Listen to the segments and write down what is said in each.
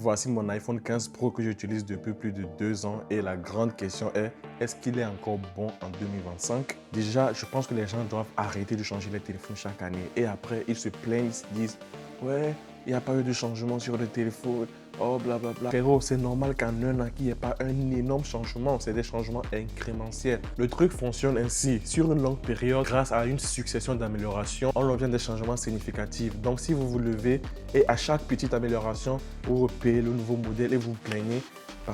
Voici mon iPhone 15 Pro que j'utilise depuis plus de 2 ans et la grande question est-ce qu'il est encore bon en 2025? Déjà, je pense que les gens doivent arrêter de changer les téléphones chaque année et après, ils se plaignent, ils se disent « Ouais, il n'y a pas eu de changement sur le téléphone, oh blablabla. » Frérot, c'est normal qu'en un an, qu'il n'y ait pas un énorme changement, c'est des changements incrémentiels. Le truc fonctionne ainsi, sur une longue période, grâce à une succession d'améliorations, on obtient des changements significatifs. Donc si vous vous levez et à chaque petite amélioration, vous repayez le nouveau modèle et vous plaignez,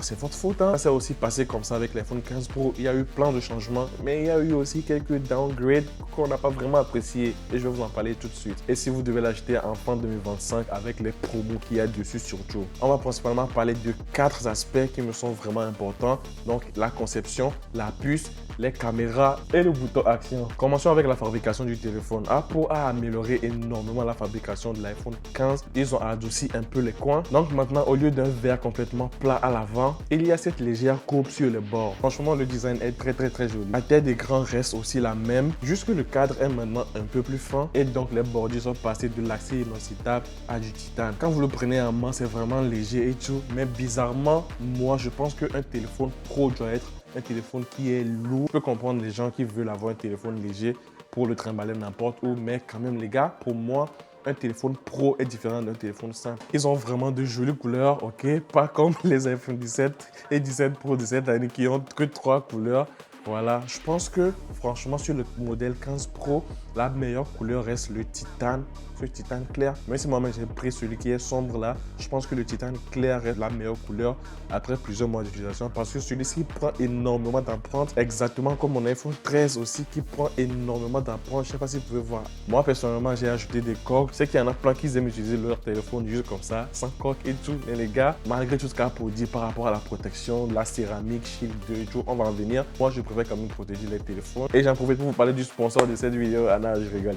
c'est votre faute. Ça s'est aussi passé comme ça avec l'iPhone 15 Pro. Il y a eu plein de changements, mais il y a eu aussi quelques downgrades qu'on n'a pas vraiment appréciés. Et je vais vous en parler tout de suite. Et si vous devez l'acheter en fin 2025 avec les promos qu'il y a dessus surtout. On va principalement parler de 4 aspects qui me sont vraiment importants. Donc la conception, la puce, les caméras et le bouton action. Commençons avec la fabrication du téléphone. Apple a amélioré énormément la fabrication de l'iPhone 15. Ils ont adouci un peu les coins. Donc maintenant, au lieu d'un verre complètement plat à l'avant, il y a cette légère courbe sur les bords. Franchement, le design est très joli. La tête d'écran reste aussi la même, juste que le cadre est maintenant un peu plus fin et donc les bordures sont passées de l'acier inoxydable à du titane. Quand vous le prenez en main, c'est vraiment léger et tout, mais bizarrement, moi je pense qu'un téléphone pro doit être un téléphone qui est lourd. Je peux comprendre les gens qui veulent avoir un téléphone léger pour le trimballer n'importe où, mais quand même les gars, pour moi, un téléphone pro est différent d'un téléphone simple. Ils ont vraiment de jolies couleurs, ok? Pas comme les iPhone 17 et 17 Pro de cette année qui ont que 3 couleurs. Voilà, je pense que franchement sur le modèle 15 Pro, la meilleure couleur reste le titane, ce titane clair. Même si moi-même j'ai pris celui qui est sombre là, je pense que le titane clair reste la meilleure couleur après plusieurs mois d'utilisation parce que celui-ci prend énormément d'empreintes, exactement comme mon iPhone 13 aussi qui prend énormément d'empreintes. Je sais pas si vous pouvez voir. Moi personnellement, j'ai ajouté des coques. Je sais qu'il y en a plein qui aiment utiliser leur téléphone juste comme ça, sans coque et tout. Mais les gars, malgré tout ce qu'il y a pour dire par rapport à la protection, la céramique, Shield 2 et tout, on va en venir. Moi, je préfère quand même protéger les téléphones. Et j'en profite pour vous parler du sponsor de cette vidéo. Ah non, je rigole.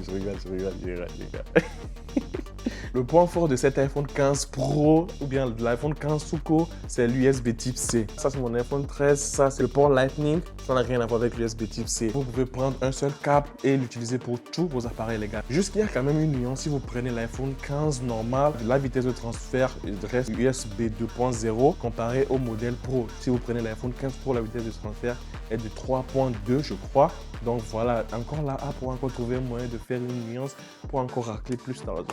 Le point fort de cet iPhone 15 Pro ou bien de l'iPhone 15 Suco, c'est l'USB type C. Ça, c'est mon iPhone 13. Ça, c'est le port Lightning. Ça n'a rien à voir avec l'USB type C. Vous pouvez prendre un seul câble et l'utiliser pour tous vos appareils, les gars. Juste qu'il y a quand même une nuance. Si vous prenez l'iPhone 15 normal, la vitesse de transfert reste USB 2.0 comparé au modèle Pro. Si vous prenez l'iPhone 15 Pro, la vitesse de transfert est de 3.2, je crois. Donc voilà, encore là, pour encore trouver un moyen de faire une nuance, pour encore racler plus d'argent.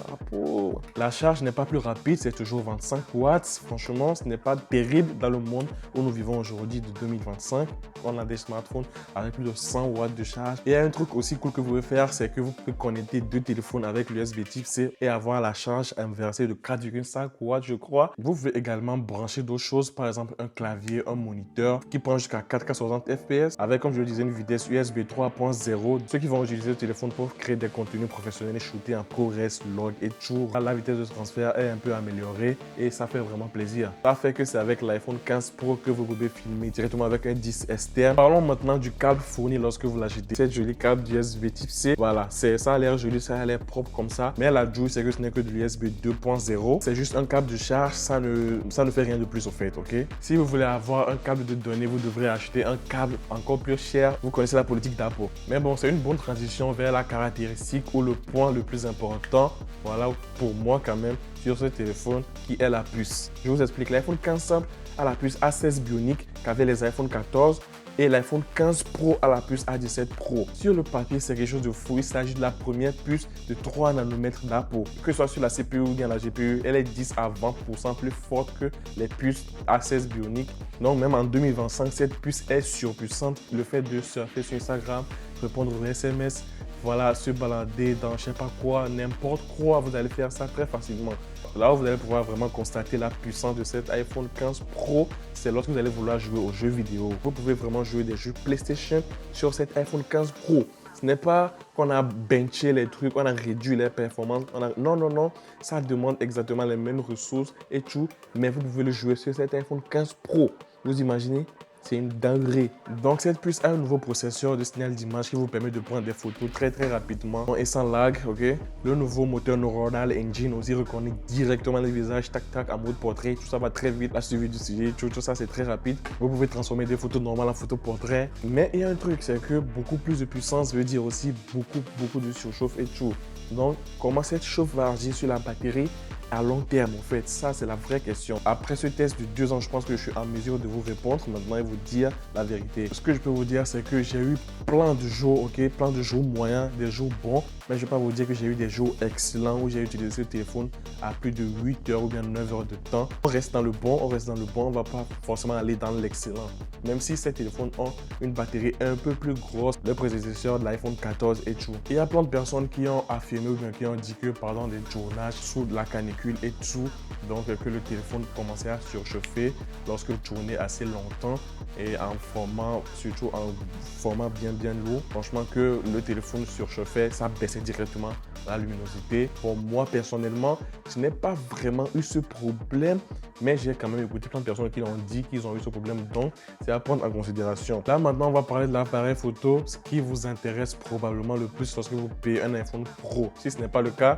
La charge n'est pas plus rapide, c'est toujours 25 watts. Franchement, ce n'est pas terrible dans le monde où nous vivons aujourd'hui de 2025. On a des smartphones avec plus de 100 watts de charge. Et un truc aussi cool que vous pouvez faire, c'est que vous pouvez connecter 2 téléphones avec l'USB type C et avoir la charge inversée de 4,5 watts, je crois. Vous pouvez également brancher d'autres choses, par exemple un clavier, un moniteur qui prend jusqu'à 4K 60 fps avec, comme je le disais, une vitesse USB 3.0. Ceux qui vont utiliser le téléphone pour créer des contenus professionnels et shooter en ProRes, log et tout, la vitesse de transfert est un peu améliorée et ça fait vraiment plaisir. Ça fait que c'est avec l'iPhone 15 Pro que vous pouvez filmer directement avec un disque externe. Parlons maintenant du câble fourni lorsque vous l'achetez. Cette jolie câble d'USB type C, voilà, ça a l'air joli, ça a l'air propre comme ça. Mais la douille, c'est que ce n'est que de l'USB 2.0. C'est juste un câble de charge, ça ne fait rien de plus au fait, ok? Si vous voulez avoir un câble de données, vous devrez acheter un câble encore plus cher. Vous connaissez la politique d'Apple. Mais bon, c'est une bonne transition vers la caractéristique ou le point le plus important, voilà, pour moi quand même, sur ce téléphone qui est la puce. Je vous explique, l'iPhone 15 simple a la puce A16 Bionic qu'avaient les iPhone 14 et l'iPhone 15 Pro a la puce A17 Pro. Sur le papier, c'est quelque chose de fou. Il s'agit de la première puce de 3 nanomètres d'Apple. Que ce soit sur la CPU ou bien la GPU, elle est 10 à 20% plus forte que les puces A16 Bionic. Donc même en 2025, cette puce est surpuissante. Le fait de surfer sur Instagram, répondre aux SMS, voilà, se balader dans je sais pas quoi, n'importe quoi, vous allez faire ça très facilement. Là où vous allez pouvoir vraiment constater la puissance de cet iPhone 15 Pro, c'est lorsque vous allez vouloir jouer aux jeux vidéo. Vous pouvez vraiment jouer des jeux PlayStation sur cet iPhone 15 Pro. Ce n'est pas qu'on a benché les trucs, on a réduit les performances. Non, ça demande exactement les mêmes ressources et tout, mais vous pouvez le jouer sur cet iPhone 15 Pro. Vous imaginez? C'est une dinguerie. Donc cette puce a un nouveau processeur de signal d'image qui vous permet de prendre des photos très rapidement et sans lag, ok. Le nouveau moteur Neuronal Engine aussi reconnaît directement les visages, tac en mode portrait, tout ça va très vite. La suivi du sujet, tout ça c'est très rapide. Vous pouvez transformer des photos normales en photos portrait. Mais il y a un truc, c'est que beaucoup plus de puissance veut dire aussi beaucoup de surchauffe et tout. Donc comment cette chauffe va agir sur la batterie à long terme en fait? Ça, c'est la vraie question. Après ce test de 2 ans, je pense que je suis en mesure de vous répondre maintenant et vous dire la vérité. Ce que je peux vous dire, c'est que j'ai eu plein de jours, ok, plein de jours moyens, des jours bons, mais je ne vais pas vous dire que j'ai eu des jours excellents où j'ai utilisé ce téléphone à plus de 8 heures ou bien 9 heures de temps. On reste dans le bon, on ne va pas forcément aller dans l'excellent. Même si ces téléphones ont une batterie un peu plus grosse, le prédécesseur de l'iPhone 14 et tout. Il y a plein de personnes qui ont affirmé ou bien qui ont dit que pendant des tournages sous la canicule et tout, donc que le téléphone commençait à surchauffer lorsque vous tournez assez longtemps et en format, surtout en format bien lourd. Franchement, que le téléphone surchauffait, ça baissait directement la luminosité. Pour moi, personnellement, je n'ai pas vraiment eu ce problème, mais j'ai quand même écouté plein de personnes qui ont dit qu'ils ont eu ce problème, donc c'est à prendre en considération. Là, maintenant, on va parler de l'appareil photo, ce qui vous intéresse probablement le plus lorsque vous payez un iPhone Pro. Si ce n'est pas le cas,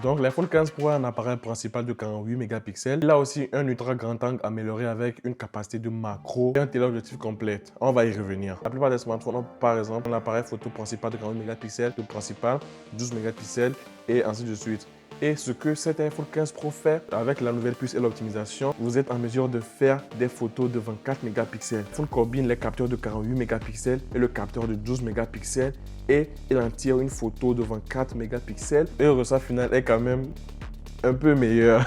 donc l'iPhone 15 Pro a un appareil principal de 48 mégapixels. Il a aussi un ultra grand angle amélioré avec une capacité de macro et un téléobjectif complète. On va y revenir. La plupart des smartphones ont par exemple un appareil photo principal de 48 mégapixels, le principal 12 mégapixels et ainsi de suite. Et ce que cet iPhone 15 Pro fait avec la nouvelle puce et l'optimisation, vous êtes en mesure de faire des photos de 24 mégapixels. l'iPhone combine les capteurs de 48 mégapixels et le capteur de 12 mégapixels et il en tire une photo de 24 mégapixels. Et le résultat final est quand même un peu meilleur.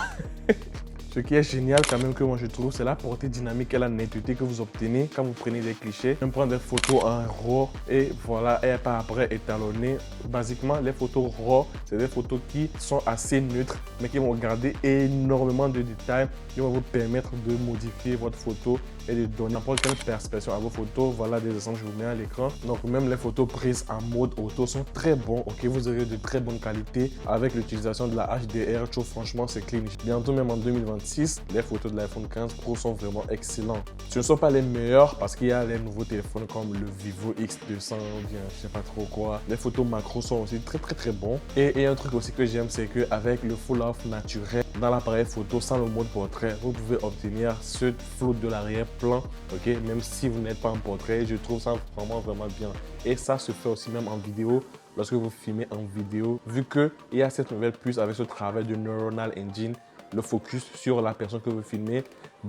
Ce qui est génial quand même que moi je trouve, c'est la portée dynamique et la netteté que vous obtenez quand vous prenez des clichés. Même prendre des photos en RAW et voilà, et pas après étalonner. Basiquement, les photos RAW, c'est des photos qui sont assez neutres, mais qui vont garder énormément de détails, qui vont vous permettre de modifier votre photo et de donner n'importe quelle perspective à vos photos. Voilà des exemples que je vous mets à l'écran. Donc même les photos prises en mode auto sont très bons. Ok, vous aurez de très bonne qualité avec l'utilisation de la HDR. Franchement, c'est clean. Bientôt même en 2026, les photos de l'iPhone 15 Pro sont vraiment excellentes. Ce ne sont pas les meilleurs parce qu'il y a les nouveaux téléphones comme le Vivo X200 ou bien je sais pas trop quoi. Les photos macro sont aussi très bons. Et un truc aussi que j'aime, c'est qu'avec le full off naturel dans l'appareil photo sans le mode portrait, vous pouvez obtenir ce float de l'arrière plan, ok, même si vous n'êtes pas en portrait. Je trouve ça vraiment bien. Et ça se fait aussi même en vidéo. Lorsque vous filmez en vidéo, vu qu'il y a cette nouvelle puce avec ce travail de Neuronal Engine, le focus sur la personne que vous filmez,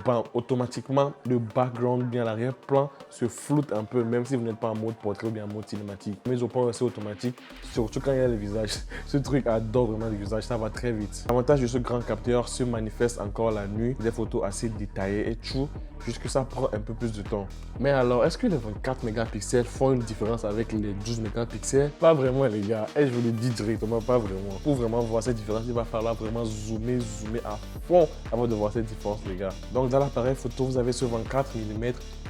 ben, automatiquement, le background bien l'arrière-plan se floute un peu, même si vous n'êtes pas en mode portrait ou bien en mode cinématique. Mais au point c'est automatique, surtout quand il y a le visage. Ce truc adore vraiment le visage, ça va très vite. L'avantage de ce grand capteur se manifeste encore la nuit, des photos assez détaillées et tout, puisque ça prend un peu plus de temps. Mais alors, est-ce que les 24 mégapixels font une différence avec les 12 mégapixels? Pas vraiment les gars, et je vous le dis directement, pas vraiment. Pour vraiment voir cette différence, il va falloir vraiment zoomer à fond avant de voir cette différence les gars. Donc dans l'appareil photo, vous avez ce 24 mm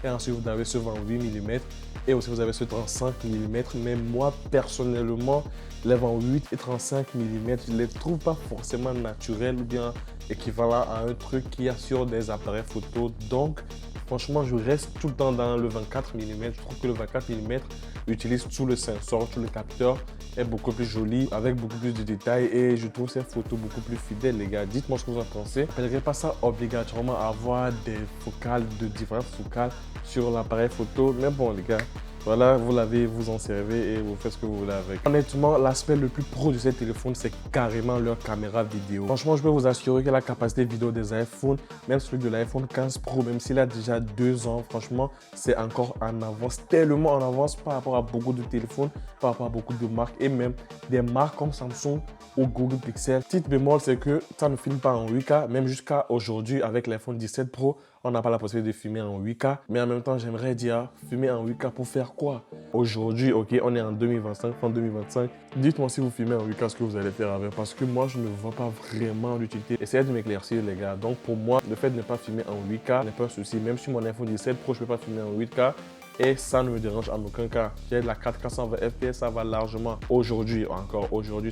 et ensuite vous avez ce 28 mm et aussi vous avez ce 35 mm. Mais moi personnellement, les 28 et 35 mm, je ne les trouve pas forcément naturels ou bien équivalent à un truc qu'il y a sur des appareils photo. Donc franchement, je reste tout le temps dans le 24 mm. Je trouve que le 24 mm utilise tout le sensor, tout le capteur est beaucoup plus joli, avec beaucoup plus de détails et je trouve ces photos beaucoup plus fidèles les gars. Dites-moi ce que vous en pensez. Je n'appellerai pas ça obligatoirement à avoir des focales de différentes focales sur l'appareil photo, mais bon les gars, voilà, vous l'avez, vous en servez et vous faites ce que vous voulez avec. Honnêtement, l'aspect le plus pro de ces téléphones, c'est carrément leur caméra vidéo. Franchement, je peux vous assurer que la capacité vidéo des iPhones, même celui de l'iPhone 15 Pro, même s'il a déjà 2 ans, franchement, c'est encore en avance, tellement en avance par rapport à beaucoup de téléphones, par rapport à beaucoup de marques et même des marques comme Samsung ou Google Pixel. Petite bémol, c'est que ça ne filme pas en 8K, même jusqu'à aujourd'hui avec l'iPhone 17 Pro, on n'a pas la possibilité de filmer en 8K. Mais en même temps, j'aimerais dire, filmer en 8K pour faire quoi? Aujourd'hui, ok, on est en 2025, fin 2025. Dites-moi si vous filmez en 8K, ce que vous allez faire avec. Parce que moi, je ne vois pas vraiment l'utilité. Essayez de m'éclaircir, les gars. Donc, pour moi, le fait de ne pas filmer en 8K n'est pas un souci. Même sur mon iPhone 17 Pro, je ne peux pas filmer en 8K. Et ça ne me dérange en aucun cas. J'ai de la 4K 120 fps, ça va largement. Aujourd'hui,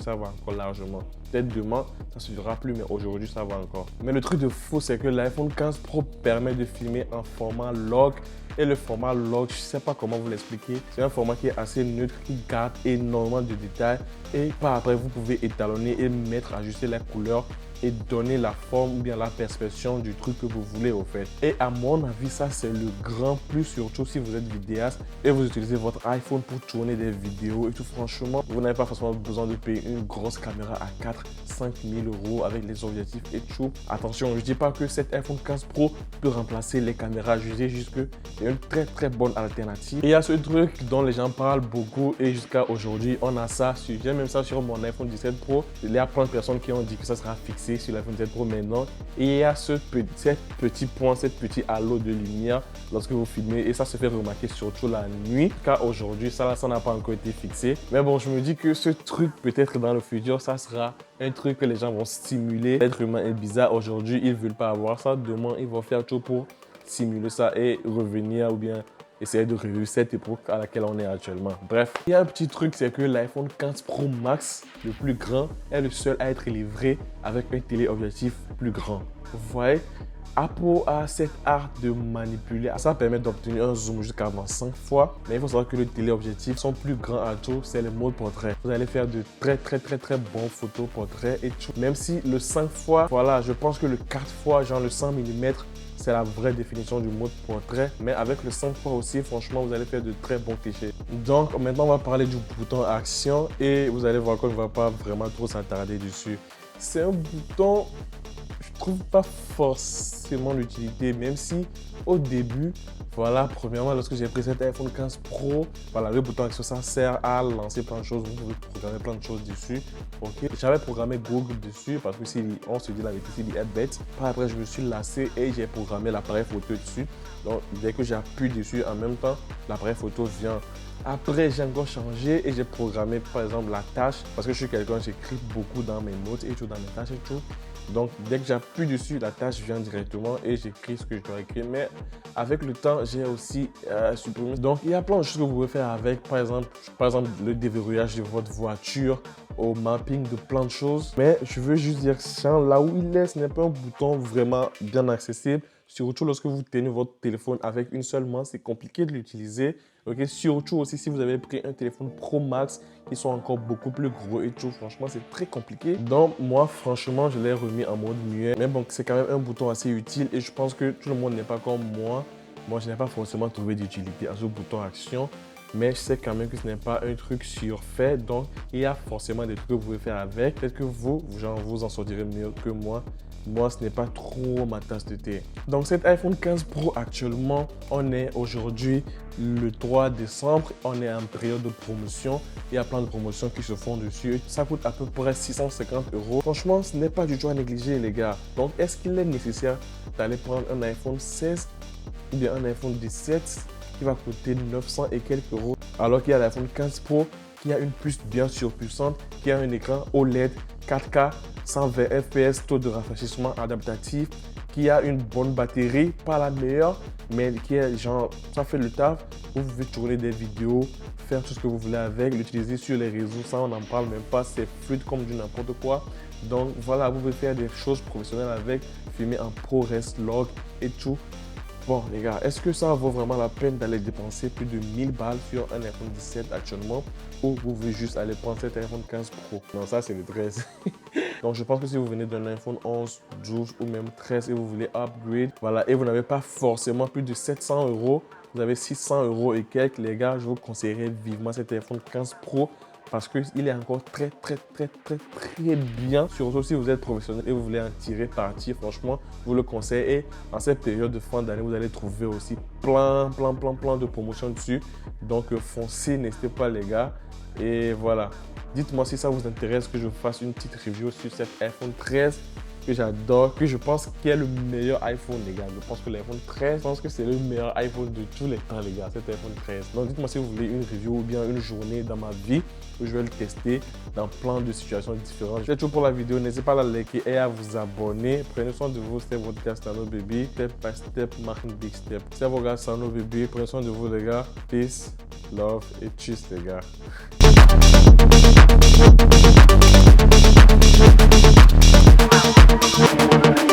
ça va encore largement. Peut-être demain, ça ne suffira plus, mais aujourd'hui, ça va encore. Mais le truc de fou, c'est que l'iPhone 15 Pro permet de filmer en format log. Et le format log, je ne sais pas comment vous l'expliquer. C'est un format qui est assez neutre, qui garde énormément de détails. Et par après, vous pouvez étalonner et ajuster les couleurs et donner la forme ou bien la perception du truc que vous voulez au fait. Et à mon avis, ça c'est le grand plus, surtout si vous êtes vidéaste et vous utilisez votre iPhone pour tourner des vidéos et tout. Franchement, vous n'avez pas forcément besoin de payer une grosse caméra à 4-5 000 € avec les objectifs et tout. Attention, je ne dis pas que cet iPhone 15 Pro peut remplacer les caméras. Je dis juste que c'est une très bonne alternative. Et il y a ce truc dont les gens parlent beaucoup et jusqu'à aujourd'hui, on a ça. J'ai même ça sur mon iPhone 17 Pro. Il y a plein de personnes qui ont dit que ça sera fixé sur l'iPhone 17 Pro maintenant. Et il y a ce petit point, ce petit halo de lumière lorsque vous filmez. Et ça se fait remarquer surtout la nuit. Car aujourd'hui, ça n'a pas encore été fixé. Mais bon, je me dis que ce truc, peut-être dans le futur, ça sera un truc que les gens vont stimuler. L'être humain est bizarre. Aujourd'hui, ils ne veulent pas avoir ça. Demain, ils vont faire tout pour simuler ça et revenir ou bien essayer de revivre cette époque à laquelle on est actuellement. Bref, il y a un petit truc, c'est que l'iPhone 15 Pro Max, le plus grand, est le seul à être livré avec un téléobjectif plus grand. Vous voyez, Apple a cette art de manipuler. Ça permet d'obtenir un zoom jusqu'à 5 fois. Mais il faut savoir que le téléobjectif, son plus grand atout, c'est le mode portrait. Vous allez faire de très bons photos portrait et tout. Même si le 5 fois, voilà, je pense que le 4 fois, genre le 100 mm, c'est la vraie définition du mode portrait. Mais avec le 5 fois aussi, franchement, vous allez faire de très bons clichés. Donc, maintenant, on va parler du bouton action. Et vous allez voir qu'on ne va pas vraiment trop s'attarder dessus. C'est un bouton, je trouve pas forcément l'utilité, même si au début, voilà, premièrement, lorsque j'ai pris cet iPhone 15 Pro, voilà, le bouton action, ça sert à lancer plein de choses. Vous pouvez programmer plein de choses dessus. Ok, j'avais programmé Google dessus parce que si on se dit la vérité, il est bête. Après, je me suis lassé et j'ai programmé l'appareil photo dessus. Donc, dès que j'appuie dessus, en même temps, l'appareil photo vient. Après, j'ai encore changé et j'ai programmé, par exemple, la tâche parce que je suis quelqu'un, j'écris beaucoup dans mes notes et tout, dans mes tâches et tout. Donc, dès que j'appuie dessus, la tâche vient directement et j'écris ce que je dois écrire. Mais avec le temps, j'ai aussi supprimé. Donc, il y a plein de choses que vous pouvez faire avec. Par exemple, le déverrouillage de votre voiture, au mapping de plein de choses. Mais je veux juste dire que là où il est, ce n'est pas un bouton vraiment bien accessible. Surtout lorsque vous tenez votre téléphone avec une seule main, c'est compliqué de l'utiliser. Okay? Surtout aussi si vous avez pris un téléphone Pro Max qui sont encore beaucoup plus gros et tout. Franchement, c'est très compliqué. Donc, moi, franchement, je l'ai remis en mode muet. Mais bon, c'est quand même un bouton assez utile et je pense que tout le monde n'est pas comme moi. Moi, je n'ai pas forcément trouvé d'utilité à ce bouton action. Mais je sais quand même que ce n'est pas un truc surfait. Donc, il y a forcément des trucs que vous pouvez faire avec. Peut-être que vous en sortirez mieux que moi. Moi, ce n'est pas trop ma tasse de thé. Donc, cet iPhone 15 Pro, actuellement, on est aujourd'hui le 3 décembre. On est en période de promotion. Il y a plein de promotions qui se font dessus. Ça coûte à peu près 650 €. Franchement, ce n'est pas du tout à négliger, les gars. Donc, est-ce qu'il est nécessaire d'aller prendre un iPhone 16 ou bien un iPhone 17 qui va coûter 900 et quelques euros, alors qu'il y a l'iPhone 15 Pro qui a une puce bien surpuissante, qui a un écran OLED 4K, 120 fps, taux de rafraîchissement adaptatif, qui a une bonne batterie, pas la meilleure, mais qui est genre, ça fait le taf. Vous pouvez tourner des vidéos, faire tout ce que vous voulez avec, l'utiliser sur les réseaux, ça on n'en parle même pas, c'est fluide comme du n'importe quoi. Donc voilà, vous pouvez faire des choses professionnelles avec, filmer en ProRes, log et tout. Bon les gars, est-ce que ça vaut vraiment la peine d'aller dépenser plus de 1000 balles sur un iPhone 17 actuellement, ou vous voulez juste aller prendre cet iPhone 15 Pro? Non, ça c'est le 13. Donc je pense que si vous venez d'un iPhone 11, 12 ou même 13 et vous voulez upgrade, voilà, et vous n'avez pas forcément plus de 700 €, vous avez 600 € et quelques, les gars, je vous conseillerais vivement cet iPhone 15 Pro. Parce qu'il est encore très bien. Surtout si vous êtes professionnel et vous voulez en tirer parti, franchement, je vous le conseille. Et en cette période de fin d'année, vous allez trouver aussi plein de promotions dessus. Donc foncez, n'hésitez pas les gars. Et voilà. Dites-moi si ça vous intéresse que je fasse une petite review sur cet iPhone 13 que j'adore, que je pense qu'il est le meilleur iPhone, les gars. Je pense que l'iPhone 13, je pense que c'est le meilleur iPhone de tous les temps, les gars, cet iPhone 13. Donc, dites-moi si vous voulez une review ou bien une journée dans ma vie où je vais le tester dans plein de situations différentes. C'est tout pour la vidéo. N'hésitez pas à la liker et à vous abonner. Prenez soin de vous. C'était votre gars Sano Baby. Step by step, marque big step. C'est votre gars Sano Baby. Prenez soin de vous, les gars. Peace, love et tchuss, les gars. Wow.